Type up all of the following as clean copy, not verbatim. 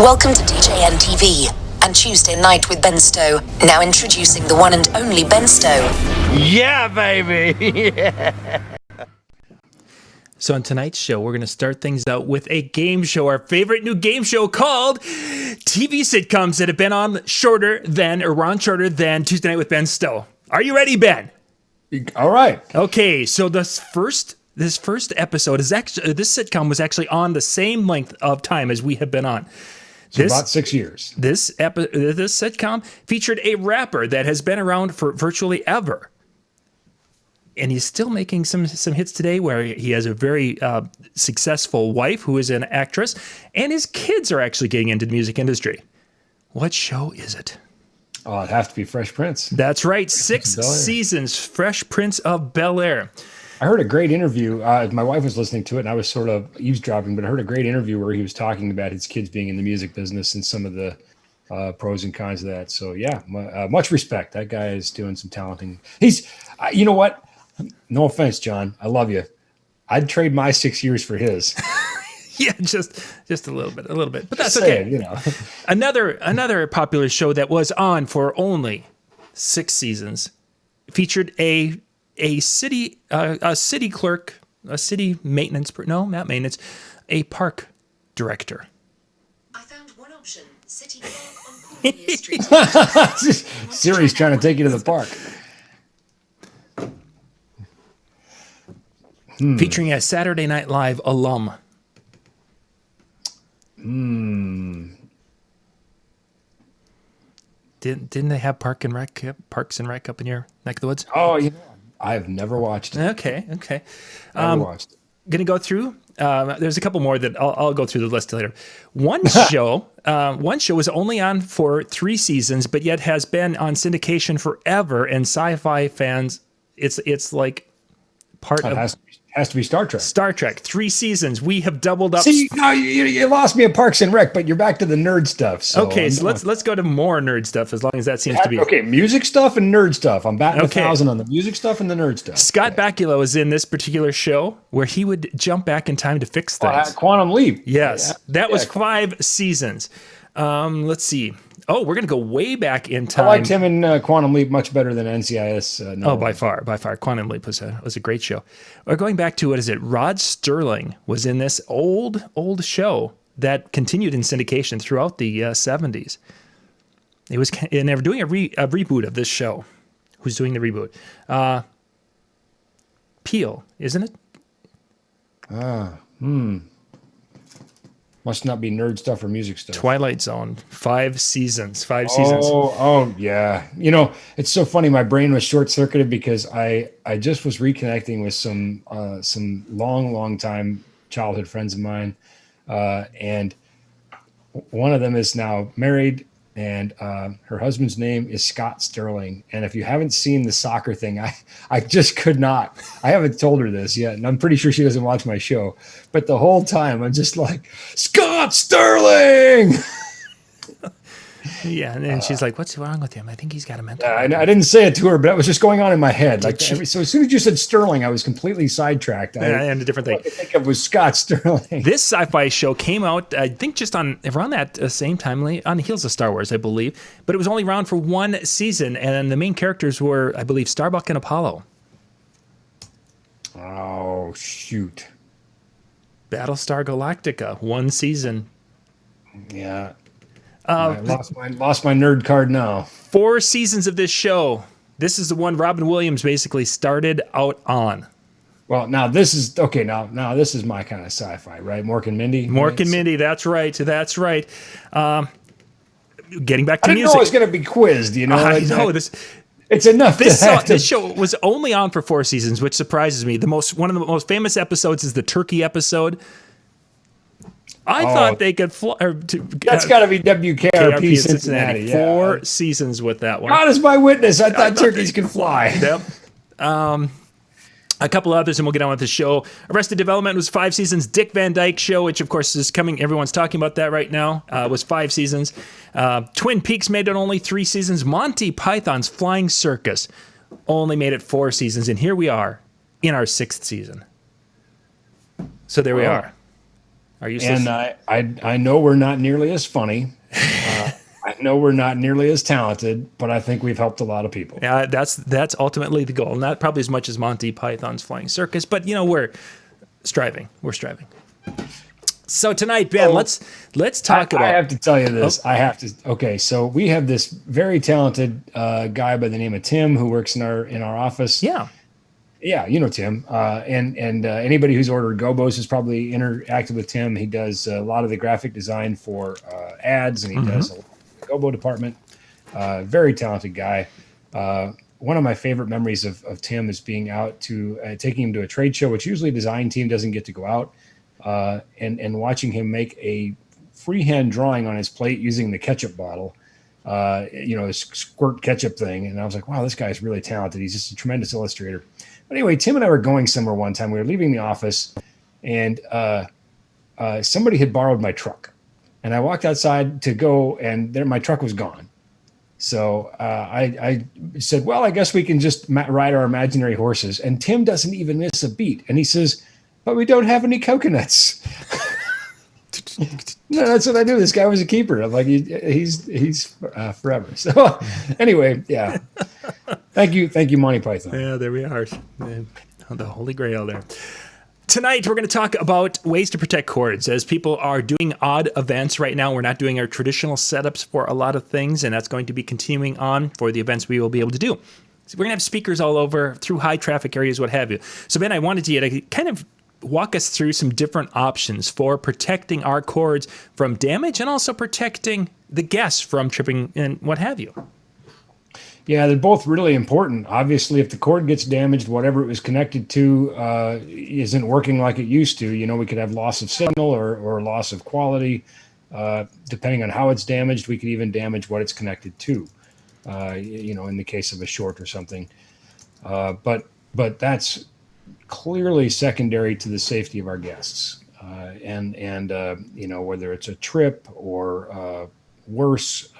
Welcome to DJN TV and Tuesday Night with Ben Stowe. Now introducing the one and only Ben Stowe. Yeah, baby! Yeah. So on tonight's show, we're going to start things out with a game show, our favorite new game show called TV Sitcoms that have been on shorter than Tuesday Night with Ben Stowe. Are you ready, Ben? All right. Okay, so this first episode is actually, this sitcom was actually on the same length of time as we have been on. So about 6 years. This sitcom featured a rapper that has been around for virtually ever. And he's still making some hits today, where he has a very successful wife who is an actress, and his kids are actually getting into the music industry. What show is it? Oh, it'd have to be Fresh Prince. That's right, 6 seasons, Fresh Prince of Bel-Air. I heard a great interview. My wife was listening to it, and I was sort of eavesdropping, but I heard a great interview where he was talking about his kids being in the music business and some of the pros and cons of that. So, yeah, much respect. That guy is doing some talenting. He's, you know what? No offense, John. I love you. I'd trade my 6 years for his. Yeah, just a little bit, but that's okay. You know, another popular show that was on for only 6 seasons featured a city clerk, a city maintenance, not maintenance, a park director. I found one option, City Park on Cornelia Street. Siri's trying to take you to the park. Featuring a Saturday Night Live alum. Didn't they have Parks and Rec up in your neck of the woods? Oh, you know, I've never watched it. Okay. Never watched it. Gonna go through. There's a couple more that I'll go through the list later. One show was only on for 3 seasons, but yet has been on syndication forever. And sci-fi fans, it's like part of. Has to be Star Trek. Star Trek, 3 seasons. We have doubled up. See, no, you lost me at Parks and Rec, but you're back to the nerd stuff. So okay, so let's go to more nerd stuff, as long as that seems to be okay. Music stuff and nerd stuff. I'm batting 1,000 on the music stuff and the nerd stuff. Scott Bakula is in this particular show where he would jump back in time to fix things. Quantum Leap. Yes, that was 5 seasons. Let's see. Oh, we're going to go way back in time. I liked him in Quantum Leap much better than NCIS. By far. Quantum Leap was a great show. We're going back to, Rod Sterling was in this old show that continued in syndication throughout the 70s. And they were doing a reboot of this show. Who's doing the reboot? Peel, isn't it? Must not be nerd stuff or music stuff. Twilight Zone, 5 seasons. Oh, yeah. You know, it's so funny. My brain was short-circuited because I just was reconnecting with some long time childhood friends of mine, and one of them is now married, and her husband's name is Scott Sterling. And if you haven't seen the soccer thing, I just could not. I haven't told her this yet, and I'm pretty sure she doesn't watch my show. But the whole time, I'm just like, Scott Sterling! Yeah, and then she's like, "What's wrong with him? I think he's got a mental." I didn't say it to her, but it was just going on in my head. So as soon as you said Sterling, I was completely sidetracked. And a different thing. What I think of was Scott Sterling. This sci-fi show came out, I think, just around that same time, on the heels of Star Wars, I believe. But it was only around for 1 season, and the main characters were, I believe, Starbuck and Apollo. Oh, shoot. Battlestar Galactica, 1 season. Yeah. I lost my nerd card now. 4 seasons of this show. This is the one Robin Williams basically started out on. Well, now this is okay. Now this is my kind of sci-fi, right? Mork and Mindy. Mork and Mindy. That's right. Getting back to music. I didn't know I was going to be quizzed. You know. I know this. It's enough. This show was only on for 4 seasons, which surprises me. One of the most famous episodes is the turkey episode. I thought they could fly. That's got to be WKRP Cincinnati. Yeah. 4 seasons with that one. God is my witness. I thought turkeys could fly. Yep. A couple others, and we'll get on with the show. Arrested Development was 5 seasons. Dick Van Dyke Show, which of course is coming. Everyone's talking about that right now. Was 5 seasons. Twin Peaks made it only 3 seasons. Monty Python's Flying Circus only made it 4 seasons, and here we are in our 6th season. So there we are. Are you And still? I know we're not nearly as funny. I know we're not nearly as talented, but I think we've helped a lot of people. Yeah, that's ultimately the goal. Not probably as much as Monty Python's Flying Circus, but we're striving. We're striving. So tonight, Ben, So let's talk I about. have to tell you Oh, this. I have to. Okay, so we have this very talented guy by the name of Tim who works in our office. yeah. Yeah, you know Tim. And anybody who's ordered Gobos has probably interacted with Tim. He does a lot of the graphic design for ads, and he does a lot of the Gobo department. Very talented guy. One of my favorite memories of Tim is being out to taking him to a trade show, which usually a design team doesn't get to go out, and watching him make a freehand drawing on his plate using the ketchup bottle. His squirt ketchup thing. And I was like, wow, this guy's really talented. He's just a tremendous illustrator. But anyway, Tim and I were going somewhere one time. We were leaving the office, and somebody had borrowed my truck. And I walked outside to go, and there my truck was gone. So I said, well, I guess we can just ride our imaginary horses. And Tim doesn't even miss a beat. And he says, but we don't have any coconuts. No, that's what I knew. This guy was a keeper. I'm like, he's forever. So anyway, yeah. Thank you, Monty Python. Yeah, there we are. The Holy Grail there. Tonight, we're going to talk about ways to protect cords. As people are doing odd events right now, we're not doing our traditional setups for a lot of things, and that's going to be continuing on for the events we will be able to do. So we're going to have speakers all over through high traffic areas, what have you. So Ben, I wanted you to kind of walk us through some different options for protecting our cords from damage and also protecting the guests from tripping and what have you. Yeah, they're both really important. Obviously, if the cord gets damaged, whatever it was connected to isn't working like it used to. We could have loss of signal or loss of quality. Depending on how it's damaged, we could even damage what it's connected to, in the case of a short or something. But that's clearly secondary to the safety of our guests. Whether it's a trip or worse,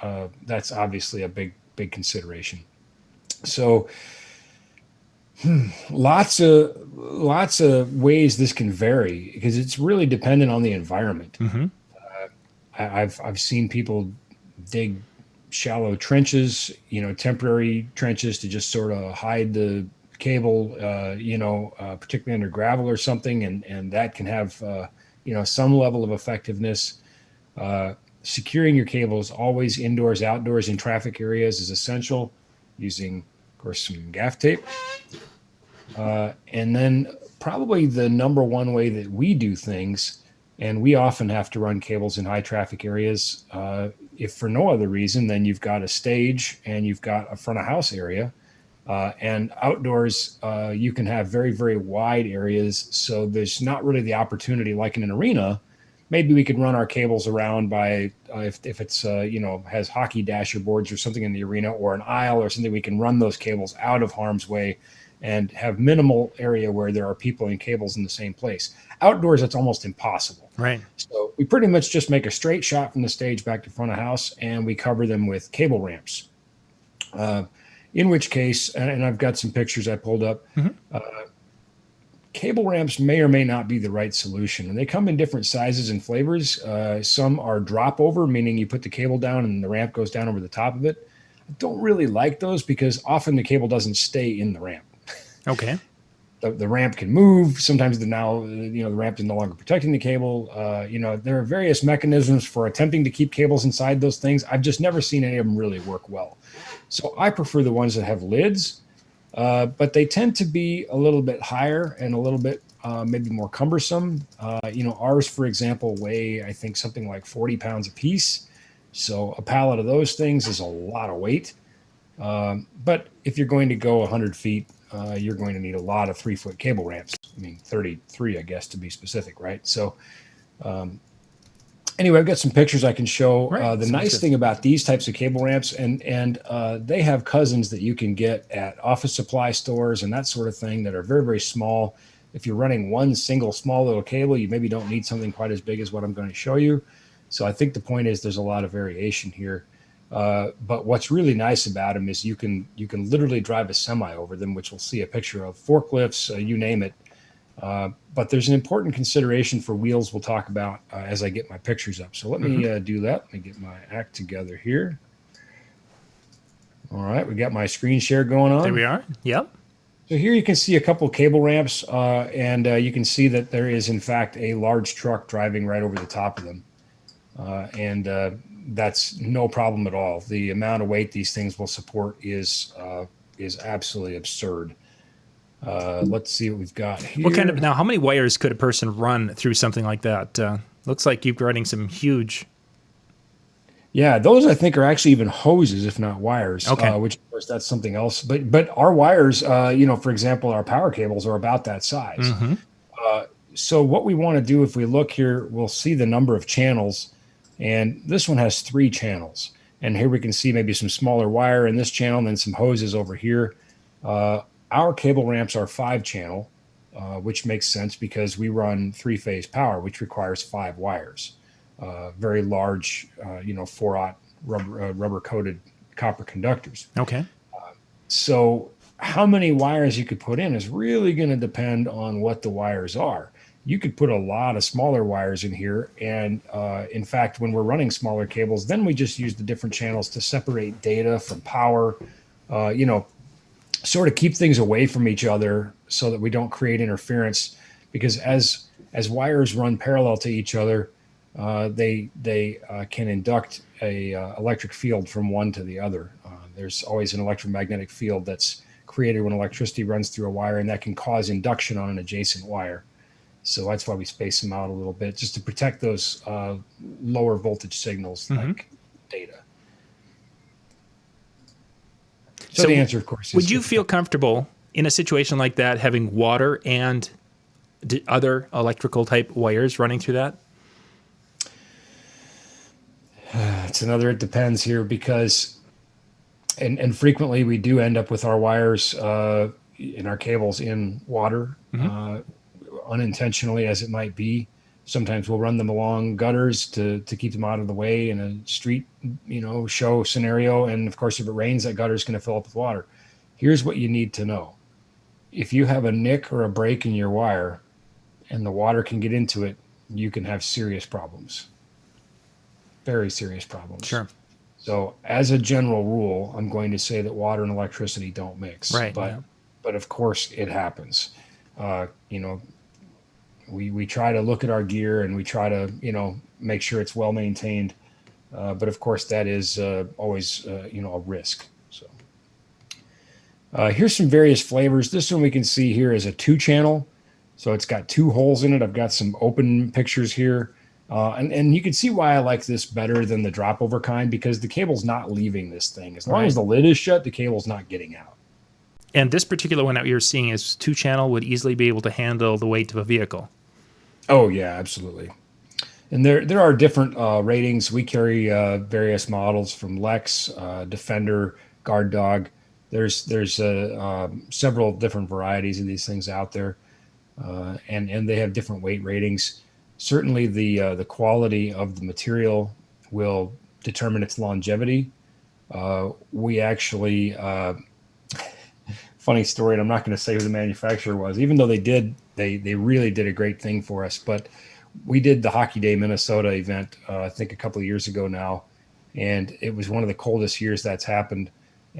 that's obviously a big consideration. So lots of ways this can vary because it's really dependent on the environment. I've seen people dig shallow trenches, temporary trenches to just sort of hide the cable, particularly under gravel or something, and that can have some level of effectiveness. Securing your cables always indoors, outdoors, in traffic areas is essential, using, of course, some gaff tape. And then probably the number one way that we do things, and we often have to run cables in high traffic areas, if for no other reason than you've got a stage and you've got a front of house area. And outdoors, you can have very, very wide areas. So there's not really the opportunity like in an arena. Maybe we could run our cables around by if it's has hockey dasher boards or something in the arena or an aisle or something. We can run those cables out of harm's way and have minimal area where there are people and cables in the same place. Outdoors, it's almost impossible. Right. So we pretty much just make a straight shot from the stage back to front of house, and we cover them with cable ramps. In which case, and I've got some pictures I pulled up. Cable ramps may or may not be the right solution, and they come in different sizes and flavors. Some are drop over, meaning you put the cable down and the ramp goes down over the top of it. I don't really like those because often the cable doesn't stay in the ramp. Okay. The ramp can move. Sometimes the ramp is no longer protecting the cable. There are various mechanisms for attempting to keep cables inside those things. I've just never seen any of them really work well. So I prefer the ones that have lids, but they tend to be a little bit higher and a little bit maybe more cumbersome. Ours, for example, weigh, I think, something like 40 pounds a piece. So a pallet of those things is a lot of weight. But if you're going to go 100 feet, you're going to need a lot of 3-foot cable ramps. 33, I guess, to be specific, right? So anyway, I've got some pictures I can show. Right. The nice thing about these types of cable ramps, and they have cousins that you can get at office supply stores and that sort of thing that are very, very small. If you're running one single small little cable, you maybe don't need something quite as big as what I'm going to show you. So I think the point is there's a lot of variation here. But what's really nice about them is you can literally drive a semi over them, which we'll see a picture of, forklifts, you name it. But there's an important consideration for wheels we'll talk about as I get my pictures up. So let me do that. Let me get my act together here. All right, we got my screen share going on. There we are. Yep. So here you can see a couple cable ramps, and you can see that there is, in fact, a large truck driving right over the top of them. And that's no problem at all. The amount of weight these things will support is absolutely absurd. Let's see what we've got here. What kind of, now, how many wires could a person run through something like that? Looks like you're running some huge. Yeah, those I think are actually even hoses, if not wires. Okay. Which of course that's something else. But our wires, for example, our power cables are about that size. So what we want to do, if we look here, we'll see the number of channels, and this one has 3 channels. And here we can see maybe some smaller wire in this channel, and then some hoses over here. Our cable ramps are 5-channel, which makes sense because we run 3-phase power, which requires 5 wires. Very large, 4-aught rubber-coated copper conductors. Okay. So how many wires you could put in is really going to depend on what the wires are. You could put a lot of smaller wires in here. And in fact, when we're running smaller cables, then we just use the different channels to separate data from power, sort of keep things away from each other so that we don't create interference. Because as wires run parallel to each other, they can induct a electric field from one to the other. There's always an electromagnetic field that's created when electricity runs through a wire, and that can cause induction on an adjacent wire. So that's why we space them out a little bit, just to protect those lower voltage signals like data. So the answer, of course, is would you feel comfortable in a situation like that having water and other electrical type wires running through that? It's another, it depends here, because and frequently we do end up with our wires in our cables in water, unintentionally as it might be. Sometimes we'll run them along gutters to keep them out of the way in a street, show scenario. And of course, if it rains, that gutter is going to fill up with water. Here's what you need to know. If you have a nick or a break in your wire and the water can get into it, you can have serious problems. Very serious problems. Sure. So as a general rule, I'm going to say that water and electricity don't mix. Right. But of course it happens. We try to look at our gear and we try to, make sure it's well maintained. But of course that is always, a risk. So here's some various flavors. This one we can see here is a 2-channel. So it's got 2 holes in it. I've got some open pictures here. And you can see why I like this better than the drop over kind, because the cable's not leaving this thing. As long as the lid is shut, the cable's not getting out. And this particular one that you're seeing is 2-channel, would easily be able to handle the weight of a vehicle. Oh, yeah, absolutely. And there are different ratings. We carry various models from Lex, Defender, Guard Dog. There's several different varieties of these things out there, and they have different weight ratings. Certainly, the quality of the material will determine its longevity. We actually, funny story, and I'm not going to say who the manufacturer was, even though they really did a great thing for us. But we did the Hockey Day Minnesota event, I think a couple of years ago now, and it was one of the coldest years that's happened.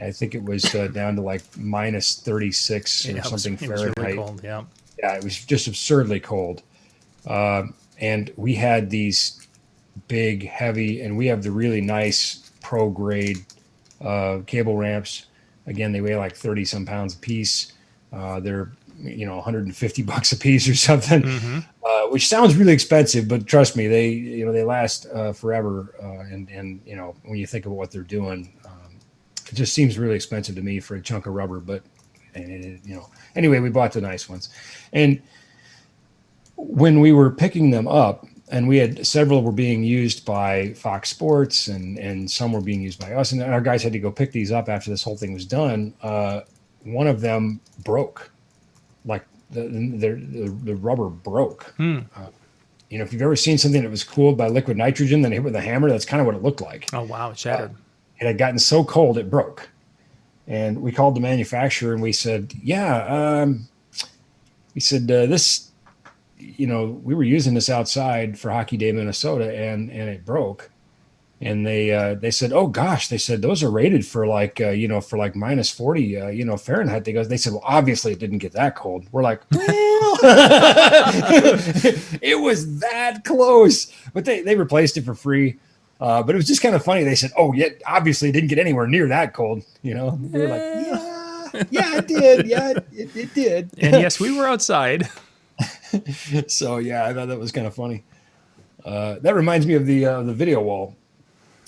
I think it was down to like minus 36 or something Fahrenheit. It was really cold, yeah. Yeah, it was just absurdly cold. And we had these big, heavy, and we have the really nice pro grade cable ramps. Again, they weigh like 30 some pounds a piece. They're, $150 a piece or something, which sounds really expensive, but trust me, they last forever. And when you think about what they're doing, it just seems really expensive to me for a chunk of rubber, but anyway, we bought the nice ones. And when we were picking them up, and we had several were being used by Fox Sports and some were being used by us, and our guys had to go pick these up after this whole thing was done. One of them broke, like the rubber broke. If you've ever seen something that was cooled by liquid nitrogen, then hit with a hammer, that's kind of what it looked like. Oh, wow, it shattered. It had gotten so cold it broke. And we called the manufacturer and we said, He said, this, we were using this outside for Hockey Day, Minnesota, and it broke. And they said, oh gosh, they said those are rated for like for like minus 40 Fahrenheit. They said, well, obviously it didn't get that cold. We're like, well, it was that close, but they replaced it for free. But it was just kind of funny. They said, oh yeah, obviously it didn't get anywhere near that cold. We were like, yeah, it did. Yeah, it did. And yes, we were outside. So yeah, I thought that was kind of funny. That reminds me of the video wall.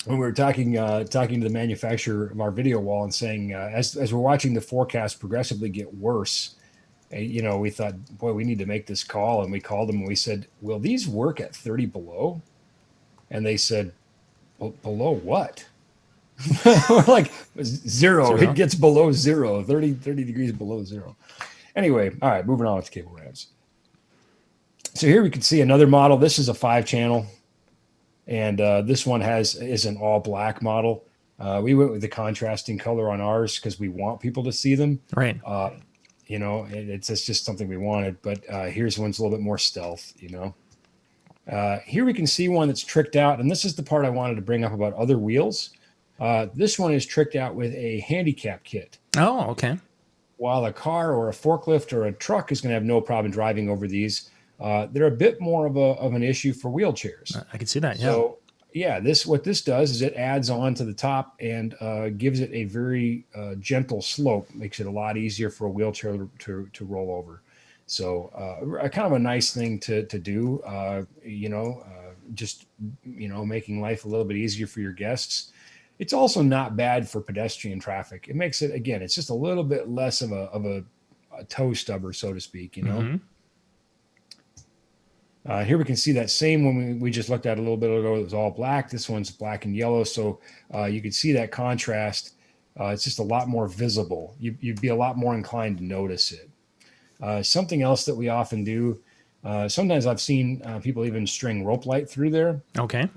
When we were talking to the manufacturer of our video wall and saying, as we're watching the forecast progressively get worse, we thought, boy, we need to make this call. And we called them and we said, will these work at 30 below? And they said, below what? We're like, zero. It gets below zero, 30 degrees below zero. Anyway, all right, moving on with cable ramps. So here we can see another model. This is a 5-channel. And this one is an all black model. We went with the contrasting color on ours because we want people to see them. Right. It's just something we wanted. But here's one's a little bit more stealth. Here we can see one that's tricked out, and this is the part I wanted to bring up about other wheels. This one is tricked out with a handicap kit. Oh, okay. While a car or a forklift or a truck is going to have no problem driving over these. They're a bit more of an issue for wheelchairs. I can see that. Yeah. So yeah, what this does is it adds on to the top and gives it a very gentle slope, makes it a lot easier for a wheelchair to roll over. So kind of a nice thing to do. Making life a little bit easier for your guests. It's also not bad for pedestrian traffic. It makes it, again, it's just a little bit less of a toe stubber, so to speak. Mm-hmm. Here we can see that same one we just looked at a little bit ago. It was all black. This one's black and yellow. So you can see that contrast. It's just a lot more visible. You'd be a lot more inclined to notice it. Something else that we often do, sometimes I've seen people even string rope light through there. Okay.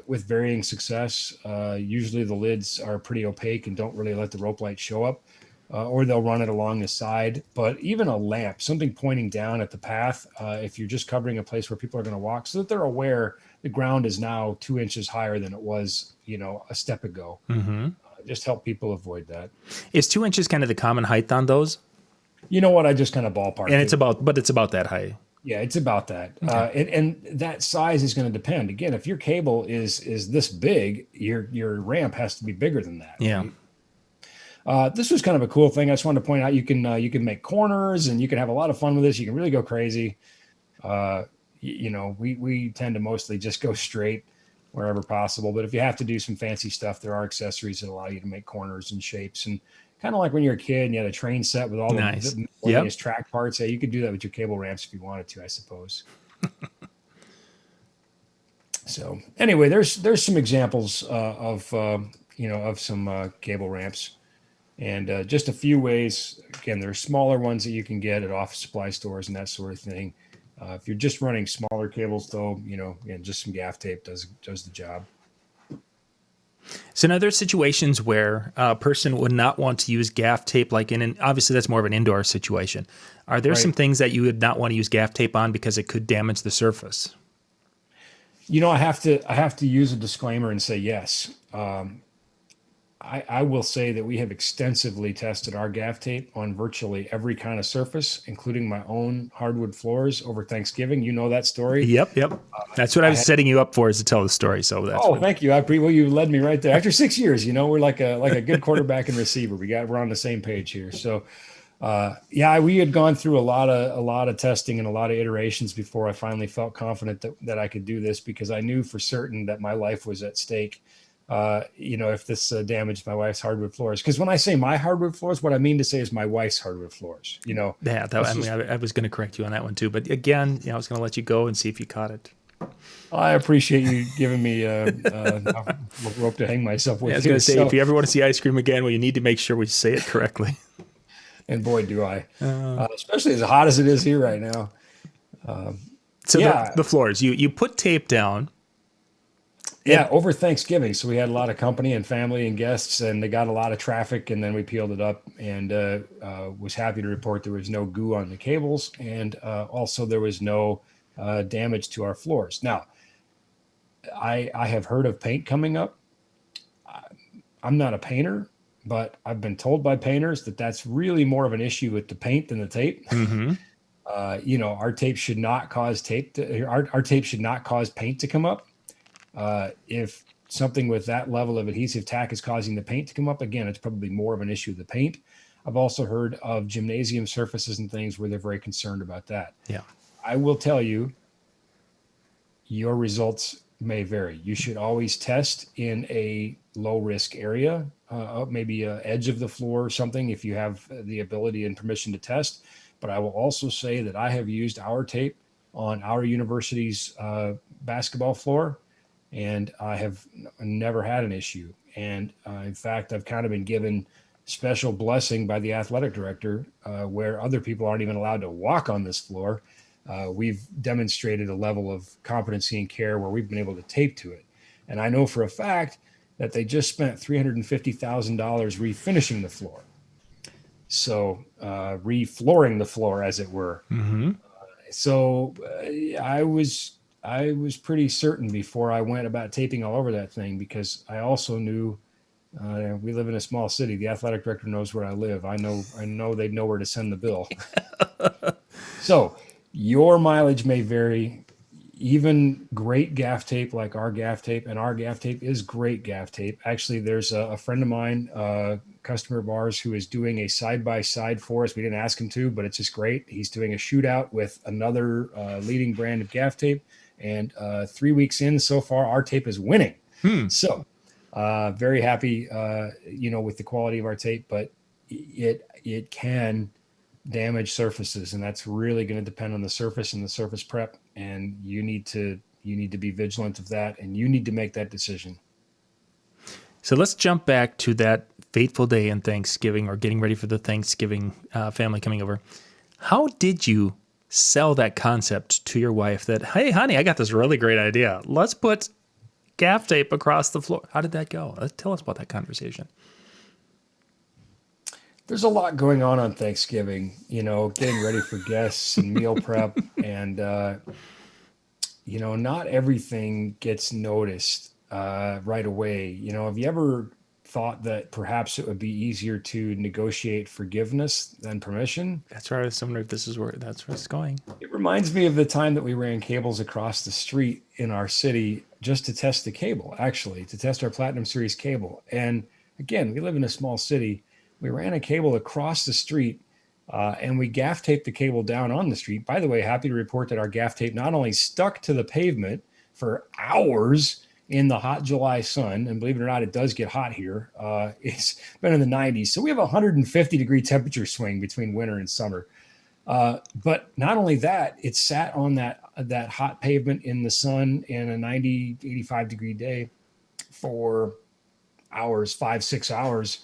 With varying success. Usually the lids are pretty opaque and don't really let the rope light show up. Or they'll run it along the side. But even a lamp, something pointing down at the path, if you're just covering a place where people are going to walk, so that they're aware the ground is now 2 inches higher than it was, a step ago. Mm-hmm. Just help people avoid that. Is 2 inches kind of the common height on those? You know what? I just kind of ballparked and it's about that high. Yeah, it's about that. Okay. And that size is going to depend. Again, if your cable is this big, your ramp has to be bigger than that. Yeah. Right? This was kind of a cool thing. I just wanted to point out you can make corners and you can have a lot of fun with this. You can really go crazy. We tend to mostly just go straight wherever possible. But if you have to do some fancy stuff, there are accessories that allow you to make corners and shapes. And kind of like when you're a kid and you had a train set with all the various track parts. Yeah, you could do that with your cable ramps if you wanted to, I suppose. So anyway, there's some examples of some cable ramps. And just a few ways. Again, there are smaller ones that you can get at office supply stores and that sort of thing. If you're just running smaller cables, though, and just some gaff tape does the job. So now there's situations where a person would not want to use gaff tape, obviously that's more of an indoor situation. Are there some things that you would not want to use gaff tape on because it could damage the surface? I have to use a disclaimer and say yes. I will say that we have extensively tested our gaff tape on virtually every kind of surface, including my own hardwood floors over Thanksgiving. You know that story? Yep. That's what I was setting you up for, is to tell the story. So that's thank you. You led me right there. After 6 years, we're like a good quarterback and receiver. We're on the same page here. So we had gone through a lot of testing and a lot of iterations before I finally felt confident that I could do this, because I knew for certain that my life was at stake. If this damaged my wife's hardwood floors. Because when I say my hardwood floors, what I mean to say is my wife's hardwood floors. Yeah, I was going to correct you on that one too. But again, I was going to let you go and see if you caught it. I appreciate you giving me a rope to hang myself with. I was going to say, if you ever want to see ice cream again, well, you need to make sure we say it correctly. And boy, do I. Especially as hot as it is here right now. The floors, you put tape down. Yeah, over Thanksgiving. So we had a lot of company and family and guests, and they got a lot of traffic. And then we peeled it up, and was happy to report there was no goo on the cables, and also there was no damage to our floors. Now, I have heard of paint coming up. I'm not a painter, but I've been told by painters that that's really more of an issue with the paint than the tape. Mm-hmm. Our tape should not cause our tape should not cause paint to come up. If something with that level of adhesive tack is causing the paint to come up, again, it's probably more of an issue with the paint. I've also heard of gymnasium surfaces and things where they're very concerned about that. Yeah. I will tell you, your results may vary. You should always test in a low risk area, maybe a edge of the floor or something, if you have the ability and permission to test. But I will also say that I have used our tape on our university's basketball floor, and I have never had an issue. And in fact, I've kind of been given special blessing by the athletic director, where other people aren't even allowed to walk on this floor. We've demonstrated a level of competency and care where we've been able to tape to it. And I know for a fact that they just spent $350,000 refinishing the floor. So reflooring the floor, as it were. Mm-hmm. So I was pretty certain before I went about taping all over that thing, because I also knew we live in a small city. The athletic director knows where I live. I know they'd know where to send the bill. So your mileage may vary. Even great gaff tape like our gaff tape, and our gaff tape is great gaff tape. Actually, there's a friend of mine, customer of ours, who is doing a side-by-side for us. We didn't ask him to, but it's just great. He's doing a shootout with another leading brand of gaff tape. And 3 weeks in so far, our tape is winning. So very happy, with the quality of our tape, but it can damage surfaces, and that's really going to depend on the surface and the surface prep. And you need to be vigilant of that, and you need to make that decision. So let's jump back to that fateful day in Thanksgiving, or getting ready for the Thanksgiving family coming over. How did you sell that concept to your wife that, hey, honey, I got this really great idea. Let's put gaff tape across the floor. How did that go? Tell us about that conversation. There's a lot going on Thanksgiving, getting ready for guests and meal prep. And, not everything gets noticed right away. Have you ever thought that perhaps it would be easier to negotiate forgiveness than permission? That's where I was wondering if that's where it's going. It reminds me of the time that we ran cables across the street in our city just to test the cable, actually, to test our Platinum Series cable. And again, we live in a small city. We ran a cable across the street, and we gaff taped the cable down on the street. By the way, happy to report that our gaff tape not only stuck to the pavement for hours in the hot July sun, and believe it or not, it does get hot here. It's been in the 90s. So we have a 150-degree temperature swing between winter and summer. But not only that, it sat on that hot pavement in the sun in a 90, 85-degree day for hours, 5-6 hours.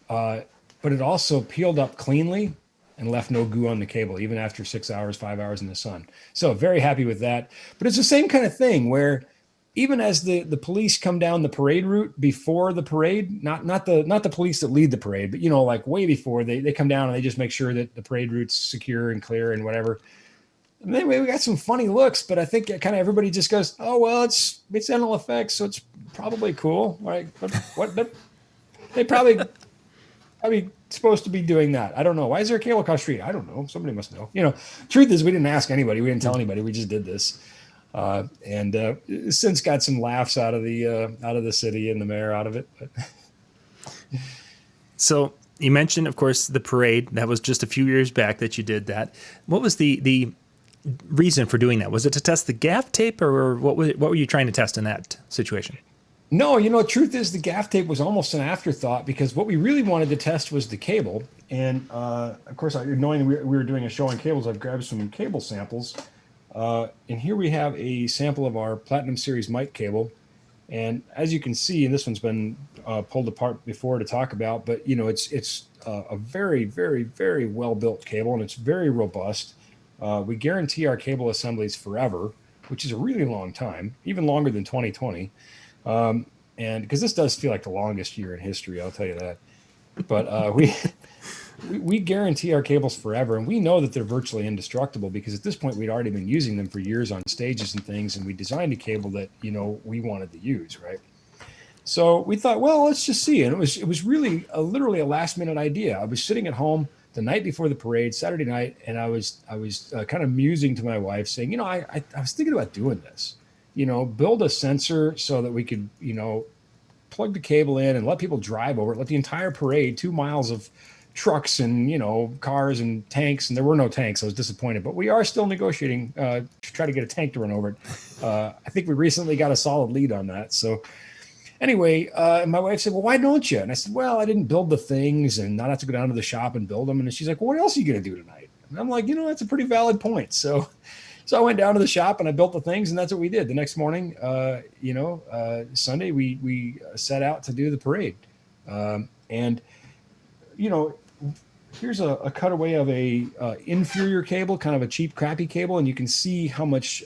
But it also peeled up cleanly and left no goo on the cable, even after 6 hours, 5 hours in the sun. So very happy with that. But it's the same kind of thing where even as the police come down the parade route before the parade, not the police that lead the parade, but like way before, they come down and they just make sure that the parade route's secure and clear and whatever. And anyway, we got some funny looks, but I think kind of everybody just goes, oh well, it's incidental effects, so it's probably cool, right? But what they probably supposed to be doing that. I don't know. Why is there a cable across the street? I don't know. Somebody must know. Truth is, we didn't ask anybody. We didn't tell anybody. We just did this. And since got some laughs out of the city and the mayor out of it. But. So you mentioned, of course, the parade. That was just a few years back that you did that. What was the reason for doing that? Was it to test the gaff tape, or what were you trying to test in that situation? No, truth is the gaff tape was almost an afterthought, because what we really wanted to test was the cable. And of course, knowing we were doing a show on cables, I've grabbed some cable samples. And here we have a sample of our Platinum Series mic cable. And as you can see, and this one's been pulled apart before to talk about, but it's a very, very, very well built cable, and it's very robust. We guarantee our cable assemblies forever. which is a really long time, even longer than 2020. And because this does feel like the longest year in history, I'll tell you that. But we guarantee our cables forever, and we know that they're virtually indestructible because at this point we'd already been using them for years on stages and things, and we designed a cable that we wanted to use, right? So we thought, well, let's just see. And it was really literally a last minute idea. I was sitting at home the night before the parade, Saturday night, and I was kind of musing to my wife, saying, I was thinking about doing this. Build a sensor so that we could, plug the cable in and let people drive over it. Let the entire parade, 2 miles of trucks and cars and tanks, and there were no tanks. I was disappointed, but we are still negotiating to try to get a tank to run over it. I think we recently got a solid lead on that. So. Anyway, my wife said, well, why don't you? And I said, well, I didn't build the things and not have to go down to the shop and build them. And she's like, well, what else are you going to do tonight? And I'm like, that's a pretty valid point. So I went down to the shop and I built the things, and that's what we did. The next morning, Sunday, we set out to do the parade. Here's a cutaway of a inferior cable, kind of a cheap, crappy cable, and you can see how much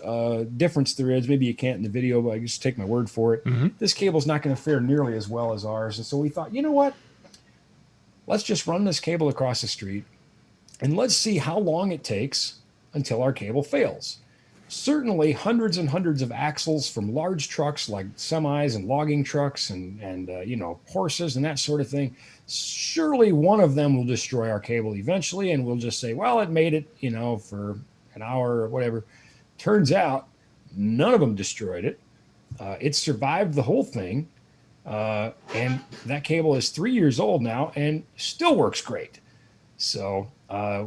difference there is. Maybe you can't in the video, but I just take my word for it. Mm-hmm. This cable's not going to fare nearly as well as ours, and so we thought, you know what? Let's just run this cable across the street, and let's see how long it takes until our cable fails. Certainly, hundreds and hundreds of axles from large trucks like semis and logging trucks and horses and that sort of thing. Surely one of them will destroy our cable eventually, and we'll just say, well, it made it, for an hour or whatever. Turns out none of them destroyed it. It survived the whole thing. And that cable is 3 years old now and still works great. So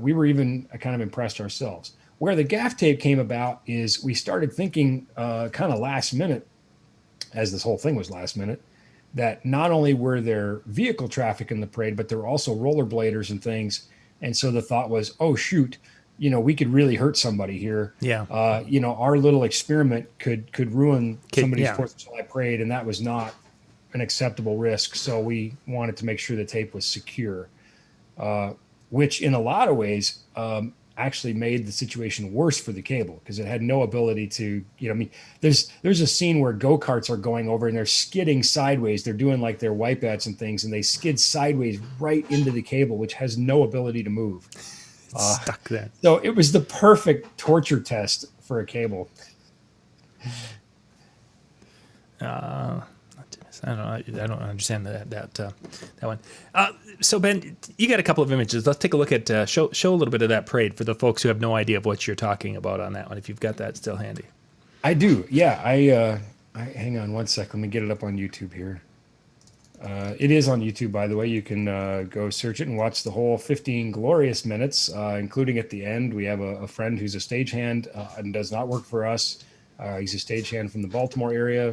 we were even kind of impressed ourselves. Where the gaff tape came about is we started thinking kind of last minute, as this whole thing was last minute, that not only were there vehicle traffic in the parade, but there were also rollerbladers and things. And so the thought was, oh, shoot, we could really hurt somebody here. Yeah. Our little experiment could ruin somebody's 4th of July parade, and that was not an acceptable risk. So we wanted to make sure the tape was secure, which in a lot of ways actually made the situation worse for the cable because it had no ability to, there's a scene where go-karts are going over and they're skidding sideways. They're doing like their wipeouts and things, and they skid sideways right into the cable, which has no ability to move. Stuck there. So it was the perfect torture test for a cable. I don't understand that one. So Ben, you got a couple of images. Let's take a look at show a little bit of that parade for the folks who have no idea of what you're talking about on that one. If you've got that still handy. I do. Yeah. I hang on one sec. Let me get it up on YouTube here. It is on YouTube, by the way. You can go search it and watch the whole 15 glorious minutes, including at the end. We have a friend who's a stagehand and does not work for us. He's a stagehand from the Baltimore area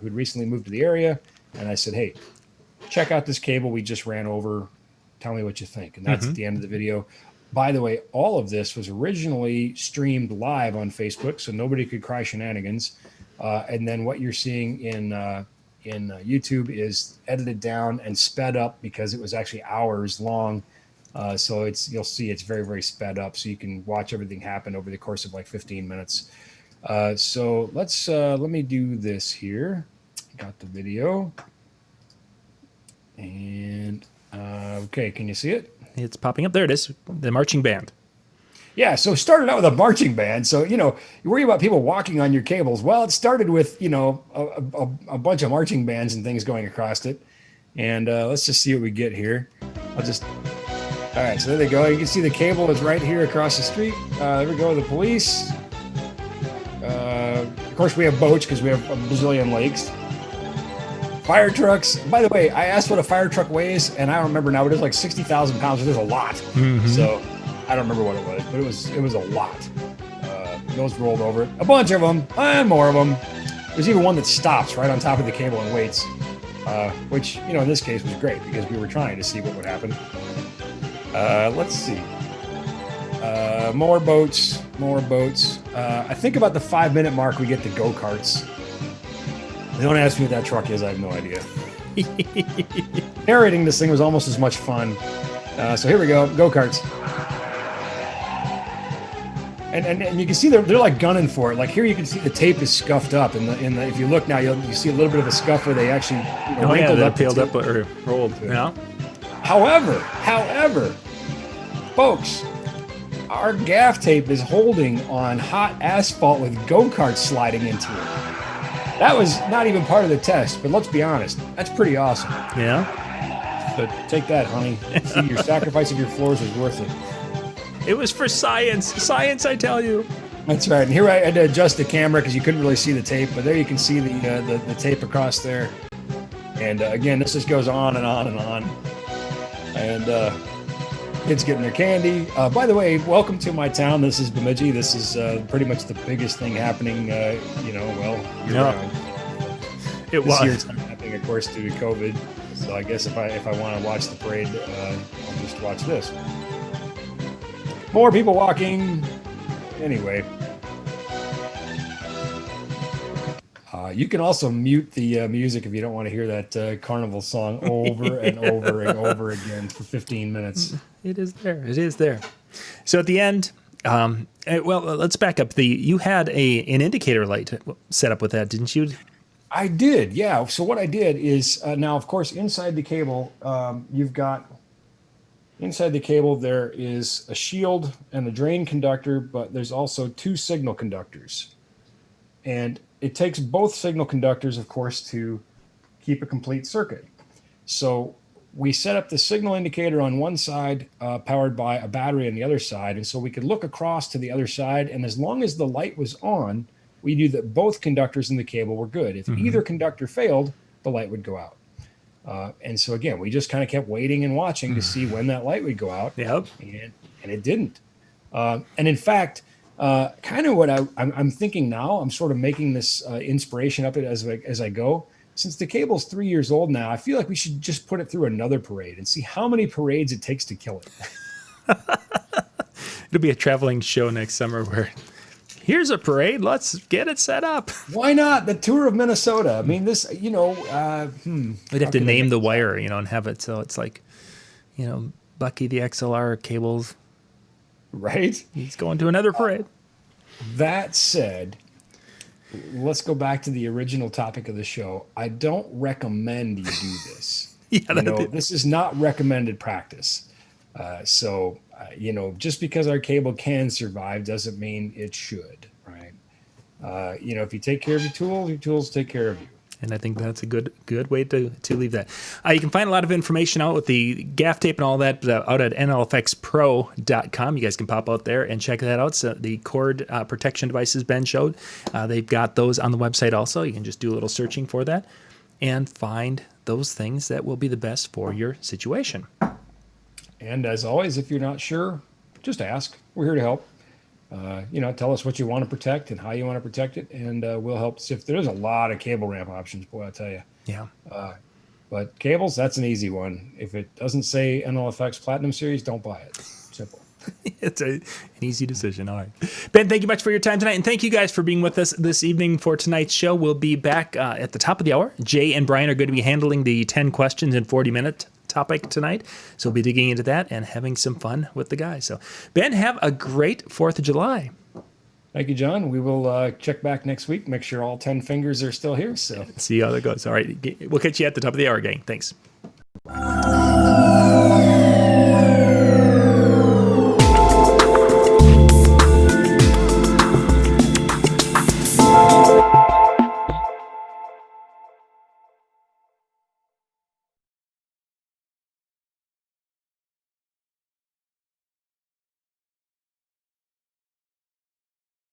who'd recently moved to the area. And I said, hey, check out this cable we just ran over. Tell me what you think. And that's at the end of the video. By the way, all of this was originally streamed live on Facebook, so nobody could cry shenanigans. And then what you're seeing in YouTube is edited down and sped up because it was actually hours long. So you'll see it's very, very sped up. So you can watch everything happen over the course of like 15 minutes. So let me do this here. Got the video. And okay, can you see it? It's popping up. There it is. The marching band. Yeah, so it started out with a marching band. So, you worry about people walking on your cables. Well, it started with, a bunch of marching bands and things going across it. And let's just see what we get here. All right, so there they go. You can see the cable is right here across the street. There we go, the police. Of course, we have boats because we have a bazillion lakes. Fire trucks. By the way, I asked what a fire truck weighs, and I don't remember now, but it's like 60,000 pounds. There's a lot. Mm-hmm. So I don't remember what it was, but it was a lot. Those rolled over it. A bunch of them, and more of them. There's even one that stops right on top of the cable and waits, which, in this case was great because we were trying to see what would happen. Let's see. More boats. I think about the 5-minute mark, we get the go-karts. Don't ask me what that truck is. I have no idea. Narrating this thing was almost as much fun. So here we go. Go-karts. And you can see they're like gunning for it. Like here, you can see the tape is scuffed up, and if you look now, you see a little bit of a scuff where they actually wrinkled up, peeled up or rolled. Yeah. However, folks, our gaff tape is holding on hot asphalt with go-karts sliding into it. That was not even part of the test, but let's be honest, that's pretty awesome. Yeah. But take that, honey. See, your sacrifice of your floors was worth it. It was for science. Science, I tell you. That's right. And here I had to adjust the camera because you couldn't really see the tape, but there you can see the tape across there. And again, this just goes on and on and on. And kids getting their candy. By the way, welcome to my town. This is Bemidji. This is pretty much the biggest thing happening, year-round. It was. This year it's not happening, of course, due to COVID. So I guess if I want to watch the parade, I'll just watch this. More people walking. Anyway. You can also mute the music if you don't want to hear that carnival song over and over and over again for 15 minutes. It is there. It is there. So at the end, let's back up. You had an indicator light set up with that, didn't you? I did, yeah. So what I did is now, of course, inside the cable, inside the cable there is a shield and a drain conductor, but there's also 2 signal conductors. And it takes both signal conductors, of course, to keep a complete circuit. So we set up the signal indicator on one side, powered by a battery on the other side. And so we could look across to the other side. And as long as the light was on, we knew that both conductors in the cable were good. If either conductor failed, the light would go out. And so, again, we just kind of kept waiting and watching to see when that light would go out. Yep. And it didn't. And in fact, kind of what I'm thinking now, I'm sort of making this inspiration up as I go. Since the cable's 3 years old now, I feel like we should just put it through another parade and see how many parades it takes to kill it. It'll be a traveling show next summer where here's a parade. Let's get it set up. Why not? The tour of Minnesota. I mean, this, we'd have to name the wire, and have it so it's like, Bucky the XLR cables. Right? He's going to another parade. That said, let's go back to the original topic of the show. I don't recommend you do this. This is not recommended practice. So, just because our cable can survive doesn't mean it should, right? If you take care of your tools take care of you. And I think that's a good way to leave that. You can find a lot of information out with the gaff tape and all that out at nlfxpro.com. You guys can pop out there and check that out. So the cord protection devices Ben showed, they've got those on the website also. You can just do a little searching for that and find those things that will be the best for your situation. And as always, if you're not sure, just ask. We're here to help. Tell us what you want to protect and how you want to protect it, and we'll help sift. There's a lot of cable ramp options, boy, I'll tell you. Yeah. But cables, that's an easy one. If it doesn't say NLFX Platinum Series, don't buy it. Simple. It's an easy decision. All right. Ben, thank you much for your time tonight, and thank you guys for being with us this evening for tonight's show. We'll be back at the top of the hour. Jay and Brian are going to be handling the 10 questions in 40-minute topic tonight. So we'll be digging into that and having some fun with the guys. So, Ben, have a great 4th of July. Thank you, John. We will check back next week, make sure all 10 fingers are still here. So see how that goes. All right. We'll catch you at the top of the hour, gang. Thanks.